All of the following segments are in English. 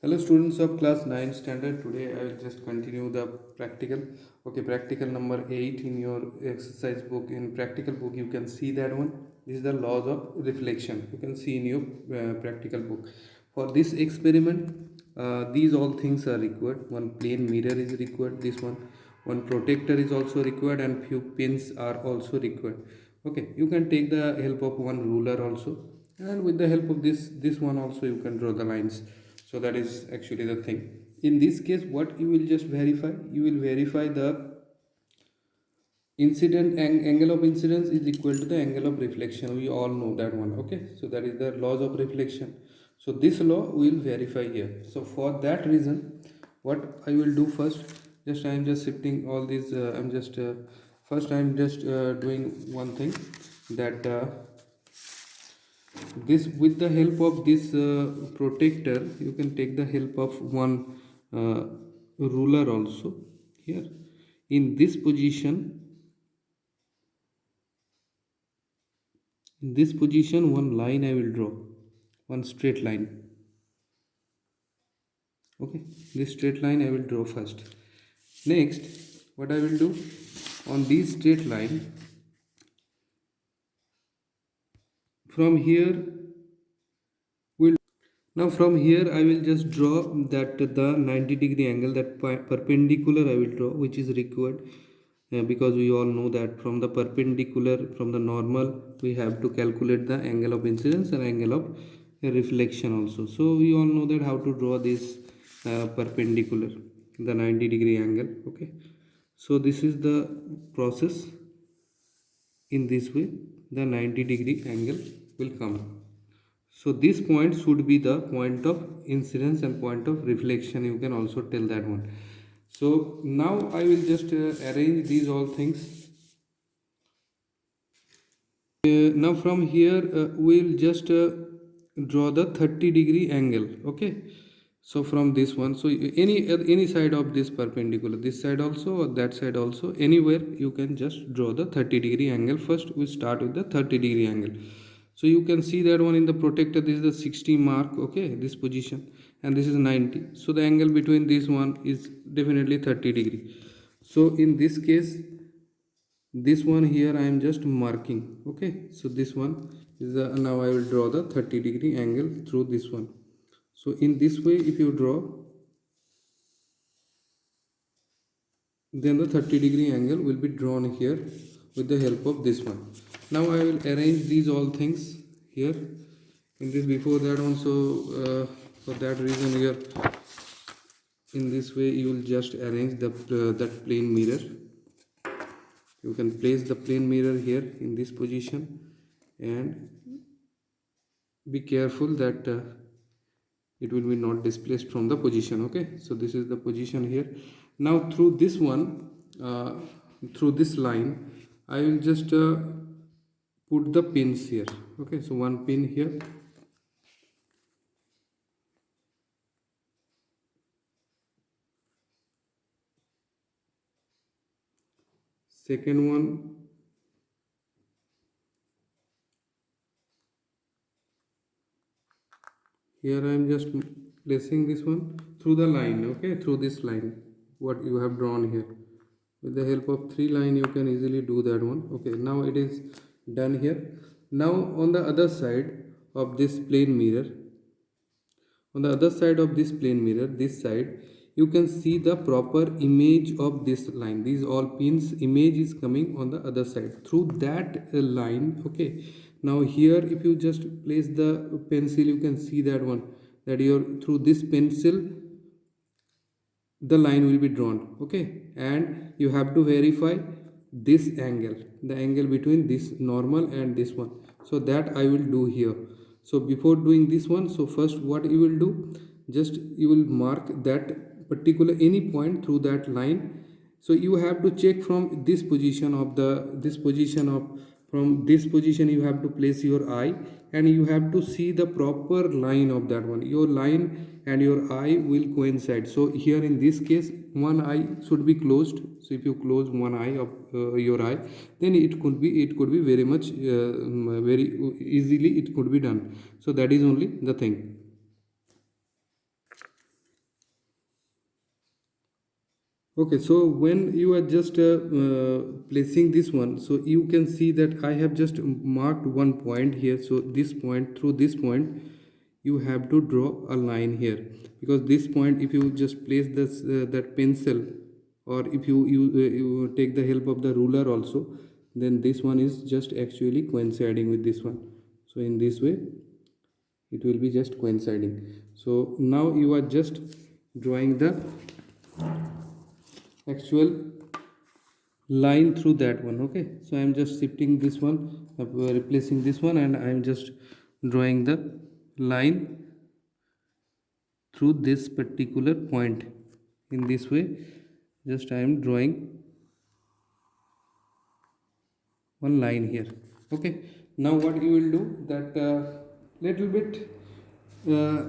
Hello students of class 9 standard. Today I will just continue the practical. Okay, practical number 8 in your exercise book. In practical book you can see that one. This is the laws of reflection. You can see in your practical book. For this experiment, these all things are required. One plane mirror is required. This one protector is also required, and few pins are also required. Okay, you can take the help of one ruler also, and with the help of this one also you can draw the lines. So that is actually the thing. In this case, what you will just verify, you will verify the angle of incidence is equal to the angle of reflection. We all know that one. Okay, so that is the laws of reflection. So this law we will verify here. So for that reason, what I will do first, just I am just shifting all these. I'm just first I am just doing one thing, that this, with the help of this protector, you can take the help of one uh, ruler also. Here in this position, one line I will draw, one straight line. Okay, this straight line I will draw first. Next, what I will do, on this straight line, from here we'll now from here I will just draw that the 90-degree angle, that perpendicular I will draw, which is required, because we all know that from the perpendicular, from the normal, we have to calculate the angle of incidence and angle of reflection also. So we all know that how to draw this perpendicular, the 90-degree angle. Okay, so this is the process. In this way the 90-degree angle will come. So this point should be the point of incidence and point of reflection, you can also tell that one. So now I will just arrange these all things. Now from here we'll just draw the 30-degree angle. Okay, so from this one, so any side of this perpendicular, this side also or that side also, anywhere you can just draw the 30-degree angle. First we start with the 30-degree angle. So you can see that one in the protector, this is the 60 mark. Okay, this position, and this is 90. So the angle between this one is definitely 30-degree. So in this case, this one here I am just marking. Okay, so this one is the, now I will draw the 30-degree angle through this one. So in this way if you draw, then the 30-degree angle will be drawn here with the help of this one. Now I will arrange these all things here in this. Before that also, for that reason, here in this way you will just arrange the that plane mirror. You can place the plane mirror here in this position, and be careful that it will be not displaced from the position. Okay, so this is the position here. Now through this one, through this line, I will just put the pins here. Okay, so one pin here, second one, here I am just placing this one through the line. Okay, through this line what you have drawn here. With the help of 3 line you can easily do that one. Okay, now it is done here. Now on the other side of this plane mirror, on the other side of this plane mirror, this side, you can see the proper image of this line. These all pins image is coming on the other side through that line. Okay, now here if you just place the pencil, you can see that one, that your through this pencil the line will be drawn. Okay, and you have to verify this angle, the angle between this normal and this one. So that I will do here. So before doing this one, so first what you will do, just you will mark that particular any point through that line. So you have to check from this position of the this position of, from this position you have to place your eye, and you have to see the proper line of that one. Your line and your eye will coincide. So here in this case one eye should be closed. So if you close one eye of your eye, then it could be very much very easily it could be done. So that is only the thing. Okay, so when you are just placing this one, so you can see that I have just marked one point here. So this point, through this point, you have to draw a line here, because this point, if you just place this that pencil, or if you take the help of the ruler also, then this one is just actually coinciding with this one. So in this way, it will be just coinciding. So now you are just drawing the actual line through that one. Okay, so I am just shifting this one, replacing this one, and I am just drawing the line through this particular point. In this way, just I am drawing one line here. Okay, now what you will do, that little bit uh,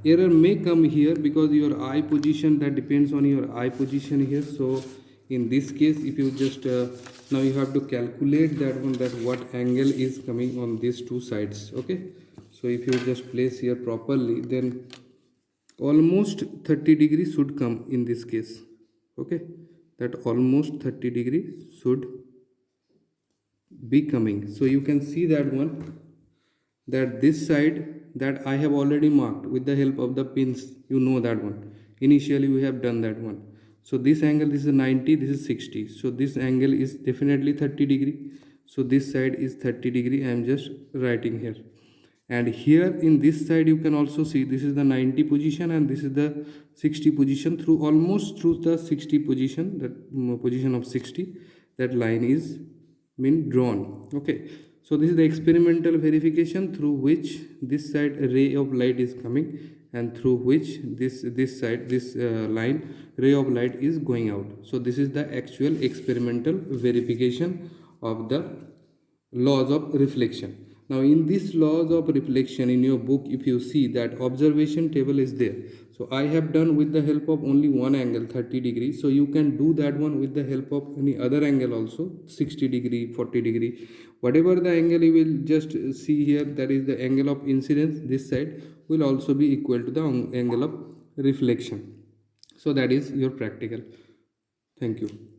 error may come here, because your eye position, that depends on your eye position here. So in this case, if you just now you have to calculate that one, that what angle is coming on these two sides. Okay, so if you just place here properly, then almost 30 degrees should come in this case. Okay, that almost 30 degrees should be coming. So you can see that one, that this side, that I have already marked with the help of the pins, you know that one, initially we have done that one. So this angle, this is 90, this is 60, so this angle is definitely 30 degree. So this side is 30 degree, I am just writing here. And here in this side, you can also see this is the 90 position and this is the 60 position. Through almost through the 60 position, that position of 60, that line is been drawn. Okay, so this is the experimental verification through which this side a ray of light is coming, and through which this side, this line, ray of light is going out. So this is the actual experimental verification of the laws of reflection. Now in these laws of reflection in your book, if you see that observation table is there, so I have done with the help of only one angle, 30 degrees. So you can do that one with the help of any other angle also, 60 degree, 40 degree, whatever the angle you will just see here, that is the angle of incidence. This side will also be equal to the angle of reflection. So that is your practical. Thank you.